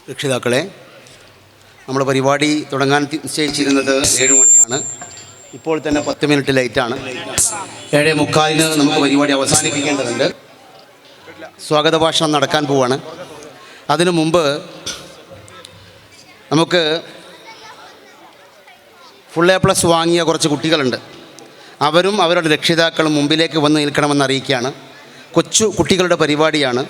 രക്ഷിതാക്കളെ, നമ്മുടെ പരിപാടി തുടങ്ങാൻ നിശ്ചയിച്ചിരുന്നത് 7 മണിയാണ്. ഇപ്പോൾ തന്നെ 10 മിനിറ്റ് ലൈറ്റാണ്. 7:45 നമുക്ക് പരിപാടി അവസാനിപ്പിക്കേണ്ടതുണ്ട്. സ്വാഗത ഭാഷണം നടക്കാൻ പോവാണ്. അതിനു മുമ്പ് നമുക്ക് ഫുൾ A+ വാങ്ങിയ കുറച്ച് കുട്ടികളുണ്ട്. അവരും അവരുടെ രക്ഷിതാക്കളും മുമ്പിലേക്ക് വന്ന് നിൽക്കണമെന്ന് അറിയിക്കുകയാണ്. കൊച്ചു കുട്ടികളുടെ പരിപാടിയാണ്.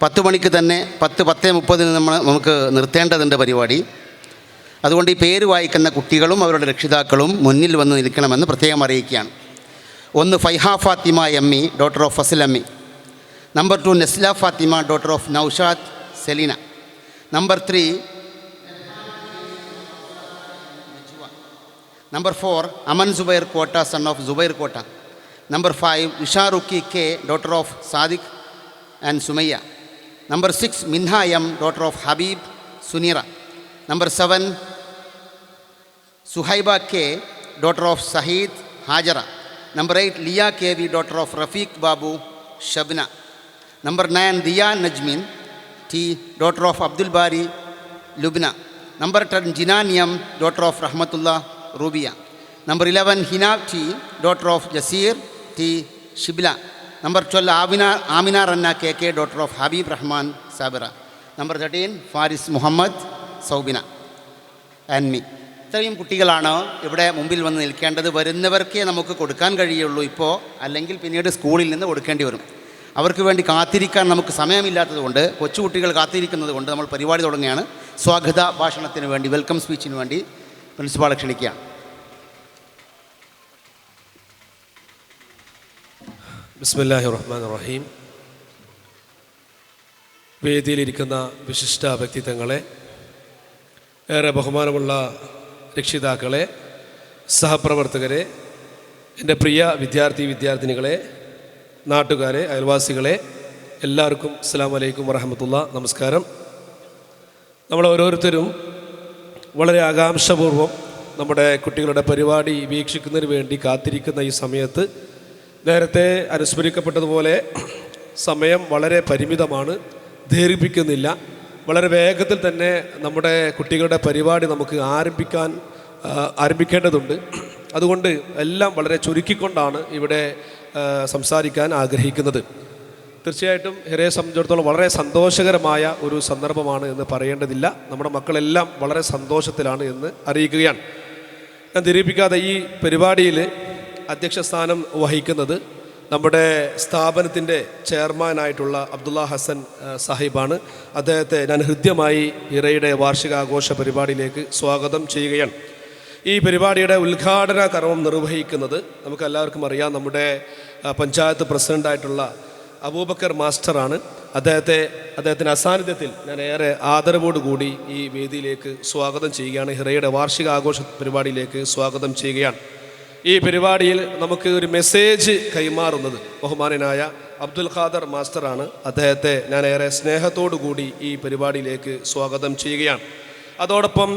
10 മണിക്ക് തന്നെ 10:30 നമുക്ക് നിർത്തേണ്ടതുണ്ട് പരിപാടി. അതുകൊണ്ട് ഈ പേര് വായിക്കുന്ന കുട്ടികളും അവരുടെ രക്ഷിതാക്കളും മുന്നിൽ വന്ന് നിൽക്കണമെന്ന് പ്രത്യേകം അറിയിക്കുകയാണ്. 1 Faiha Fathima Emmi, daughter of Fasal Emmi. Number 2 Nesla Fathima, daughter of Naushad Selina. Number 3 number 4 Aman Zubair Kotta, son of Zubair Kotta. Number 5 Isharukki K, daughter of Sadiq and Sumayya. Number 6 Minha M, daughter of Habeeb Suneera. Number 7 Suhaiba K, daughter of Saheed Hajara. Number 8 Liya K V, daughter of Rafeeq Babu Shabna. Number 9 Diya Najmeen T, daughter of Abdul Bari Lubna. Number 10 Jinan M, daughter of Rahmathulla Rubiya. Number 11 Hina T, daughter of Jaseer T Shibla. Number 12 Amina Ranna K K, daughter of Habeeb Rahman Sabira. Number 13 Faris Muhammad Soubina and me. ഇത്രയും കുട്ടികളാണ് ഇവിടെ മുമ്പിൽ വന്ന് നിൽക്കേണ്ടത്. വരുന്നവർക്കേ നമുക്ക് കൊടുക്കാൻ കഴിയുള്ളൂ ഇപ്പോൾ, അല്ലെങ്കിൽ പിന്നീട് സ്കൂളിൽ നിന്ന് കൊടുക്കേണ്ടി വരും. അവർക്ക് വേണ്ടി കാത്തിരിക്കാൻ നമുക്ക് സമയമില്ലാത്തതുകൊണ്ട്, കൊച്ചുകുട്ടികൾ കാത്തിരിക്കുന്നത് കൊണ്ട് നമ്മൾ പരിപാടി തുടങ്ങുകയാണ്. സ്വാഗത ഭാഷണത്തിന് വേണ്ടി, വെൽക്കം സ്പീച്ചിന് വേണ്ടി പ്രിൻസിപ്പാളെ ക്ഷണിക്കുകയാണ്. ബിസ്മില്ലാഹിർ റഹ്മാനിർ റഹീം. വേദിയിലിരിക്കുന്ന വിശിഷ്ട വ്യക്തിത്വങ്ങളെ, ഏറെ ബഹുമാനമുള്ള രക്ഷിതാക്കളെ, സഹപ്രവർത്തകരെ, എൻ്റെ പ്രിയ വിദ്യാർത്ഥിനികളെ, നാട്ടുകാരെ, അയൽവാസികളെ, എല്ലാവർക്കും അസ്സലാമു അലൈക്കും വറഹ്മത്തുള്ളാ. നമസ്കാരം. നമ്മൾ ഓരോരുത്തരും വളരെ ആകാംക്ഷപൂർവ്വം നമ്മുടെ കുട്ടികളുടെ പരിപാടി വീക്ഷിക്കുന്നതിന് വേണ്ടി കാത്തിരിക്കുന്ന ഈ സമയത്ത്, നേരത്തെ അനുസ്മരിക്കപ്പെട്ടതുപോലെ സമയം വളരെ പരിമിതമാണ്, ദീർഘിപ്പിക്കുന്നില്ല. വളരെ വേഗത്തിൽ തന്നെ നമ്മുടെ കുട്ടികളുടെ പരിപാടി നമുക്ക് ആരംഭിക്കേണ്ടതുണ്ട്. അതുകൊണ്ട് എല്ലാം വളരെ ചുരുക്കിക്കൊണ്ടാണ് ഇവിടെ സംസാരിക്കാൻ ആഗ്രഹിക്കുന്നത്. തീർച്ചയായിട്ടും ഹിറയെ സംബന്ധിച്ചിടത്തോളം വളരെ സന്തോഷകരമായ ഒരു സന്ദർഭമാണ് എന്ന് പറയേണ്ടതില്ല. നമ്മുടെ മക്കളെല്ലാം വളരെ സന്തോഷത്തിലാണ് എന്ന് അറിയിക്കുകയാണ്. ഞാൻ ദീർഘിപ്പിക്കാതെ ഈ പരിപാടിയിൽ അധ്യക്ഷ സ്ഥാനം വഹിക്കുന്നത് നമ്മുടെ സ്ഥാപനത്തിൻ്റെ ചെയർമാനായിട്ടുള്ള അബ്ദുള്ള ഹസൻ സാഹിബാണ്. അദ്ദേഹത്തെ ഞാൻ ഹൃദ്യമായി ഹിറയുടെ വാർഷികാഘോഷ പരിപാടിയിലേക്ക് സ്വാഗതം ചെയ്യുകയാണ്. ഈ പരിപാടിയുടെ ഉദ്ഘാടന കർമ്മം നിർവഹിക്കുന്നത് നമുക്കെല്ലാവർക്കും അറിയാം, നമ്മുടെ പഞ്ചായത്ത് പ്രസിഡൻ്റായിട്ടുള്ള അബൂബക്കർ മാസ്റ്ററാണ്. അദ്ദേഹത്തിൻ്റെ അസാന്നിധ്യത്തിൽ ഞാൻ ഏറെ ആദരവോടുകൂടി ഈ വേദിയിലേക്ക് സ്വാഗതം ചെയ്യുകയാണ്. ഹിറയുടെ വാർഷികാഘോഷ പരിപാടിയിലേക്ക് സ്വാഗതം ചെയ്യുകയാണ്. ഈ പരിപാടിയിൽ നമുക്ക് ഒരു മെസ്സേജ് കൈമാറുന്നത് ബഹുമാനനായ അബ്ദുൽ ഖാദർ മാസ്റ്ററാണ്. അദ്ദേഹത്തെ ഞാൻ ഏറെ സ്നേഹത്തോടു കൂടി ഈ പരിപാടിയിലേക്ക് സ്വാഗതം ചെയ്യുകയാണ്. അതോടൊപ്പം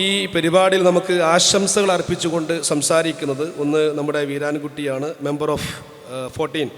ഈ പരിപാടിയിൽ നമുക്ക് ആശംസകൾ അർപ്പിച്ചുകൊണ്ട് സംസാരിക്കുന്നത് ഒന്ന് നമ്മുടെ വീരാൻകുട്ടിയാണ്, മെമ്പർ ഓഫ് 14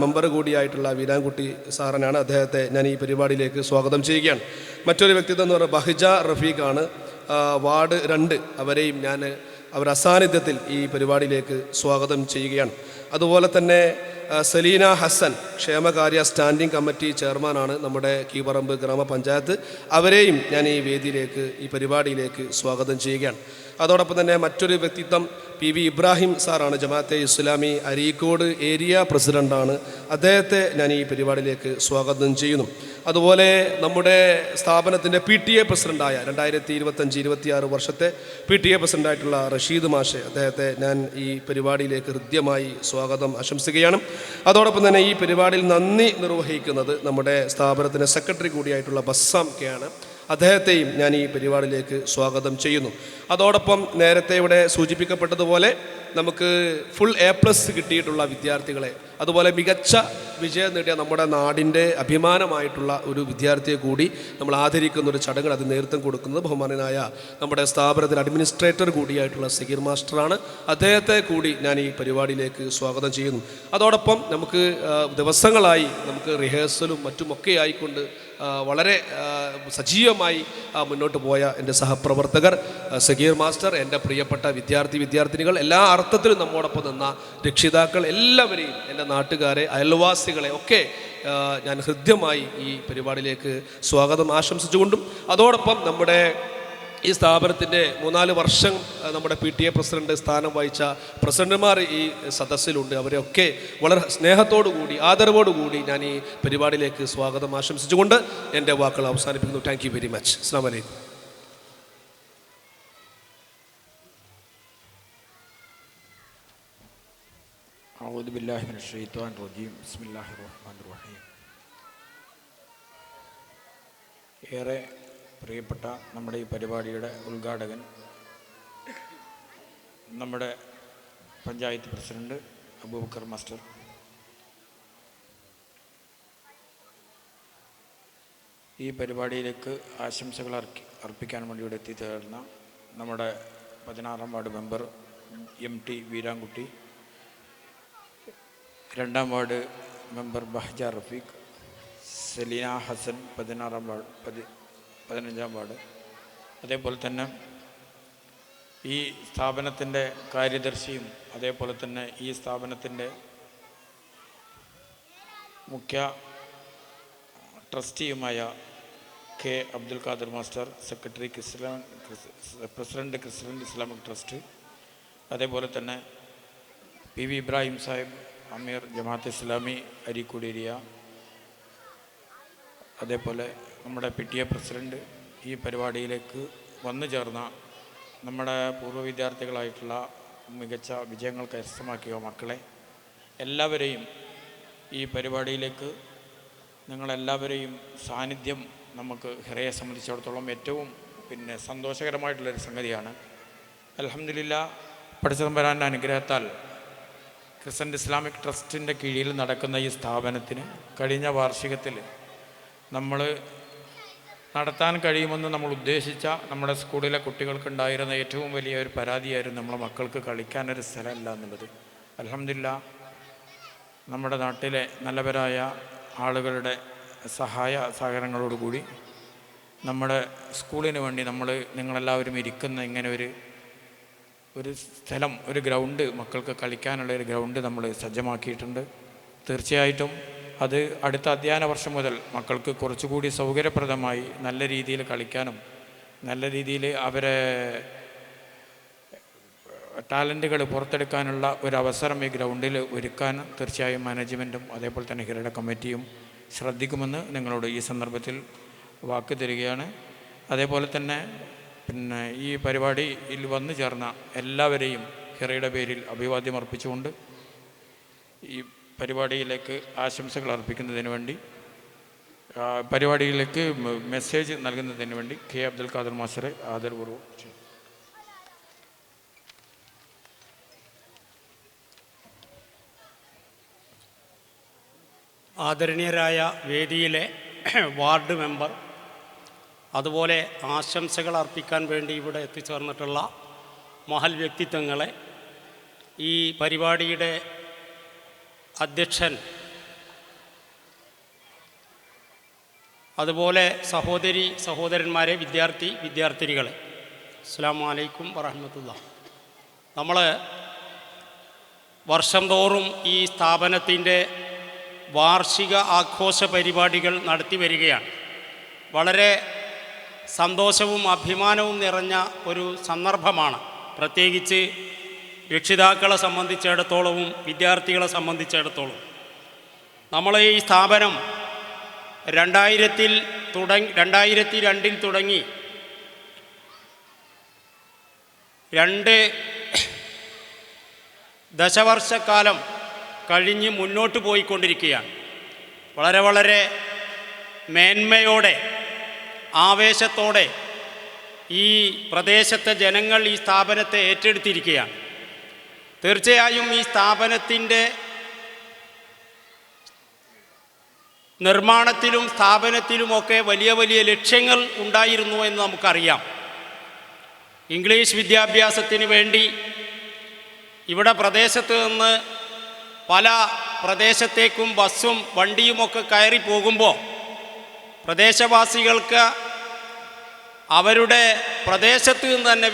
മെമ്പർ കൂടിയായിട്ടുള്ള വീരാൻകുട്ടി സാറനാണ്. അദ്ദേഹത്തെ ഞാൻ ഈ പരിപാടിയിലേക്ക് സ്വാഗതം ചെയ്യുകയാണ്. മറ്റൊരു വ്യക്തിത്വം എന്ന് പറയുന്നത് ബഹിജ റഫീഖാണ്, വാർഡ് 2. അവരെയും ഞാൻ അവരുടെ അസാന്നിധ്യത്തിൽ ഈ പരിപാടിയിലേക്ക് സ്വാഗതം ചെയ്യുകയാണ്. അതുപോലെ തന്നെ സലീന ഹസൻ, ക്ഷേമകാര്യ സ്റ്റാൻഡിംഗ് കമ്മിറ്റി ചെയർമാനാണ് നമ്മുടെ കീപറമ്പ് ഗ്രാമപഞ്ചായത്ത്. അവരെയും ഞാൻ ഈ വേദിയിലേക്ക്, ഈ പരിപാടിയിലേക്ക് സ്വാഗതം ചെയ്യുകയാണ്. അതോടൊപ്പം തന്നെ മറ്റൊരു വ്യക്തിത്വം PV ഇബ്രാഹിം സാറാണ്, ജമാഅത്തെ ഇസ്ലാമി അരീക്കോട് ഏരിയ പ്രസിഡൻ്റാണ്. അദ്ദേഹത്തെ ഞാൻ ഈ പരിപാടിയിലേക്ക് സ്വാഗതം ചെയ്യുന്നു. അതുപോലെ നമ്മുടെ സ്ഥാപനത്തിൻ്റെ PTA പ്രസിഡൻ്റായ 2025-26 വർഷത്തെ PTA പ്രസിഡൻ്റായിട്ടുള്ള റഷീദ് മാഷെ, അദ്ദേഹത്തെ ഞാൻ ഈ പരിപാടിയിലേക്ക് ഹൃദ്യമായി സ്വാഗതം ആശംസിക്കുകയാണ്. അതോടൊപ്പം തന്നെ ഈ പരിപാടിയിൽ നന്ദി നിർവഹിക്കുന്നത് നമ്മുടെ സ്ഥാപനത്തിൻ്റെ സെക്രട്ടറി കൂടിയായിട്ടുള്ള ബസ്സാം കെ ആണ്. അദ്ദേഹത്തെയും ഞാൻ ഈ പരിപാടിയിലേക്ക് സ്വാഗതം ചെയ്യുന്നു. അതോടൊപ്പം നേരത്തെ ഇവിടെ സൂചിപ്പിക്കപ്പെട്ടതുപോലെ നമുക്ക് ഫുൾ A+ കിട്ടിയിട്ടുള്ള വിദ്യാർത്ഥികളെ, അതുപോലെ മികച്ച വിജയം നേടിയ നമ്മുടെ നാടിൻ്റെ അഭിമാനമായിട്ടുള്ള ഒരു വിദ്യാർത്ഥിയെ കൂടി നമ്മൾ ആദരിക്കുന്ന ഒരു ചടങ്ങ്, അത് നേതൃത്വം കൊടുക്കുന്നത് ബഹുമാനനായ നമ്മുടെ സ്ഥാപനത്തിൻ്റെ അഡ്മിനിസ്ട്രേറ്റർ കൂടിയായിട്ടുള്ള സഗീർ മാസ്റ്ററാണ്. അദ്ദേഹത്തെ കൂടി ഞാൻ ഈ പരിപാടിയിലേക്ക് സ്വാഗതം ചെയ്യുന്നു. അതോടൊപ്പം നമുക്ക് ദിവസങ്ങളായി നമുക്ക് റിഹേഴ്സലും മറ്റുമൊക്കെ ആയിക്കൊണ്ട് വളരെ സജീവമായി മുന്നോട്ട് പോയ എൻ്റെ സഹപ്രവർത്തകർ, സഗീർ മാസ്റ്റർ, എൻ്റെ പ്രിയപ്പെട്ട വിദ്യാർത്ഥിനികൾ, എല്ലാ അർത്ഥത്തിലും നമ്മോടൊപ്പം നിന്ന രക്ഷിതാക്കൾ, എല്ലാവരെയും, എൻ്റെ നാട്ടുകാരെ, അയൽവാസികളെ ഒക്കെ ഞാൻ ഹൃദ്യമായി ഈ പരിപാടിയിലേക്ക് സ്വാഗതം ആശംസിച്ചുകൊണ്ടും, അതോടൊപ്പം നമ്മുടെ ഈ സ്ഥാപനത്തിൻ്റെ 3-4 വർഷം നമ്മുടെ PTA പ്രസിഡന്റ് സ്ഥാനം വഹിച്ച പ്രസിഡന്റുമാർ ഈ സദസ്സിലുണ്ട്. അവരെയൊക്കെ വളരെ സ്നേഹത്തോടു കൂടി, ആദരവോടു കൂടി ഞാൻ ഈ പരിപാടിയിലേക്ക് സ്വാഗതം ആശംസിച്ചുകൊണ്ട് എൻ്റെ വാക്കുകൾ അവസാനിപ്പിക്കുന്നു. Thank you very much. അസ്സലാമു അലൈക്കും. അഊദു ബില്ലാഹി മിനശ് ശൈത്വാനിർ റജീം. ബിസ്മില്ലാഹിർ റഹ്മാനിർ റഹീം. ഏറെ പ്രിയപ്പെട്ട നമ്മുടെ ഈ പരിപാടിയുടെ ഉദ്ഘാടകൻ, നമ്മുടെ പഞ്ചായത്ത് പ്രസിഡന്റ് അബൂബക്കർ മാസ്റ്റർ, ഈ പരിപാടിയിലേക്ക് ആശംസകൾ അർപ്പിക്കാൻ വേണ്ടി ഇവിടെ എത്തിച്ചേർന്ന നമ്മുടെ 16-ാം വാർഡ് മെമ്പർ MT വീരാൻകുട്ടി, 2-ാം വാർഡ് മെമ്പർ ബഹജ റഫീഖ്, സലീന ഹസൻ 16-ാം വാർഡ് 15-ാം വാർഡ്, അതേപോലെ തന്നെ ഈ സ്ഥാപനത്തിൻ്റെ കാര്യദർശിയും അതേപോലെ തന്നെ ഈ സ്ഥാപനത്തിൻ്റെ മുഖ്യ ട്രസ്റ്റിയുമായ K. Abdul Khader master, secretary president Islamic trust, അതേപോലെ തന്നെ PV ഇബ്രാഹിം സാഹിബ്, അമീർ ജമാഅത്ത് ഇസ്ലാമി അരീക്കോട് ഏരിയ, അതേപോലെ നമ്മുടെ PTA പ്രസിഡന്റ്, ഈ പരിപാടിയിലേക്ക് വന്നു ചേർന്ന നമ്മുടെ പൂർവ്വ വിദ്യാർത്ഥികളായിട്ടുള്ള മികച്ച വിജയങ്ങൾ കരസ്ഥമാക്കിയ മക്കളെ എല്ലാവരെയും, ഈ പരിപാടിയിലേക്ക് നിങ്ങളെല്ലാവരെയും സാന്നിധ്യം നമുക്ക് ഹിറയെ സംബന്ധിച്ചിടത്തോളം ഏറ്റവും സന്തോഷകരമായിട്ടുള്ളൊരു സംഗതിയാണ്. അൽഹംദുലില്ലാ, പടച്ചതമ്പുരാൻ്റെ അനുഗ്രഹത്താൽ ക്രിസൻ്റ് ഇസ്ലാമിക് ട്രസ്റ്റിൻ്റെ കീഴിൽ നടക്കുന്ന ഈ സ്ഥാപനത്തിന് കഴിഞ്ഞ വാർഷികത്തിൽ നമ്മൾ നടത്താൻ കഴിയുമെന്ന് നമ്മൾ ഉദ്ദേശിച്ച നമ്മുടെ സ്കൂളിലെ കുട്ടികൾക്കുണ്ടായിരുന്ന ഏറ്റവും വലിയ ഒരു പരാതിയായിരുന്നു നമ്മളെ മക്കൾക്ക് കളിക്കാനൊരു സ്ഥലമില്ല എന്നുള്ളത്. അൽഹംദുലില്ലാ, നമ്മുടെ നാട്ടിലെ നല്ലവരായ ആളുകളുടെ സഹായ സഹകരണങ്ങളോടുകൂടി നമ്മുടെ സ്കൂളിന് വേണ്ടി നിങ്ങളെല്ലാവരും ഇരിക്കുന്ന ഇങ്ങനെ ഒരു സ്ഥലം, ഒരു ഗ്രൗണ്ട്, മക്കൾക്ക് കളിക്കാനുള്ള ഒരു ഗ്രൗണ്ട് നമ്മൾ സജ്ജമാക്കിയിട്ടുണ്ട്. തീർച്ചയായിട്ടും അത് അടുത്ത അധ്യയന വർഷം മുതൽ മക്കൾക്ക് കുറച്ചുകൂടി സൗകര്യപ്രദമായി നല്ല രീതിയിൽ കളിക്കാനും നല്ല രീതിയിൽ അവരെ ടാലൻറ്റുകൾ പുറത്തെടുക്കാനുള്ള ഒരു അവസരം ഈ ഗ്രൗണ്ടിൽ ഒരുക്കാൻ തീർച്ചയായും മാനേജ്മെൻറ്റും അതേപോലെ തന്നെ ഹിറയുടെ കമ്മിറ്റിയും ശ്രദ്ധിക്കുമെന്ന് നിങ്ങളോട് ഈ സന്ദർഭത്തിൽ വാക്ക് തരികയാണ്. അതേപോലെ തന്നെ ഈ പരിപാടിയിൽ വന്നു ചേർന്ന എല്ലാവരെയും ഹിറയുടെ പേരിൽ അഭിവാദ്യം അർപ്പിച്ചുകൊണ്ട് ഈ പരിപാടിയിലേക്ക് ആശംസകൾ അർപ്പിക്കുന്നതിന് വേണ്ടി, പരിപാടിയിലേക്ക് മെസ്സേജ് നൽകുന്നതിന് വേണ്ടി K. അബ്ദുൽ ഖാദർ മാസ്റ്ററെ ആദരപൂർവ്വം ചെയ്യും. ആദരണീയരായ വേദിയിലെ വാർഡ് മെമ്പർ, അതുപോലെ ആശംസകൾ അർപ്പിക്കാൻ വേണ്ടി ഇവിടെ എത്തിച്ചേർന്നിട്ടുള്ള മഹൽ വ്യക്തിത്വങ്ങളെ, ഈ പരിപാടിയുടെ അധ്യക്ഷൻ, അതുപോലെ സഹോദരന്മാരെ, വിദ്യാർത്ഥിനികളെ, അസ്സലാമു അലൈക്കും വറഹ്മത്തുള്ളാഹി. നമ്മൾ വർഷം തോറും ഈ സ്ഥാപനത്തിൻ്റെ വാർഷിക ആഘോഷ പരിപാടികൾ നടത്തി വരികയാണ്. വളരെ സന്തോഷവും അഭിമാനവും നിറഞ്ഞ ഒരു സന്ദർഭമാണ്. പ്രത്യേകിച്ച് രക്ഷിതാക്കളെ സംബന്ധിച്ചിടത്തോളവും വിദ്യാർത്ഥികളെ സംബന്ധിച്ചിടത്തോളം. നമ്മൾ ഈ സ്ഥാപനം 2002 തുടങ്ങി 2 ദശവർഷക്കാലം കഴിഞ്ഞ് മുന്നോട്ട് പോയിക്കൊണ്ടിരിക്കുകയാണ്. വളരെ മേന്മയോടെ, ആവേശത്തോടെ ഈ പ്രദേശത്തെ ജനങ്ങൾ ഈ സ്ഥാപനത്തെ ഏറ്റെടുത്തിരിക്കുകയാണ്. തീർച്ചയായും ഈ സ്ഥാപനത്തിൻ്റെ നിർമ്മാണത്തിലും സ്ഥാപനത്തിലുമൊക്കെ വലിയ ലക്ഷ്യങ്ങൾ ഉണ്ടായിരുന്നു എന്ന് നമുക്കറിയാം. ഇംഗ്ലീഷ് വിദ്യാഭ്യാസത്തിന് വേണ്ടി ഇവിടെ പ്രദേശത്ത് നിന്ന് പല പ്രദേശത്തേക്കും ബസ്സും വണ്ടിയുമൊക്കെ കയറി പോകുമ്പോൾ പ്രദേശവാസികൾക്ക് അവരുടെ പ്രദേശത്ത് നിന്ന് തന്നെ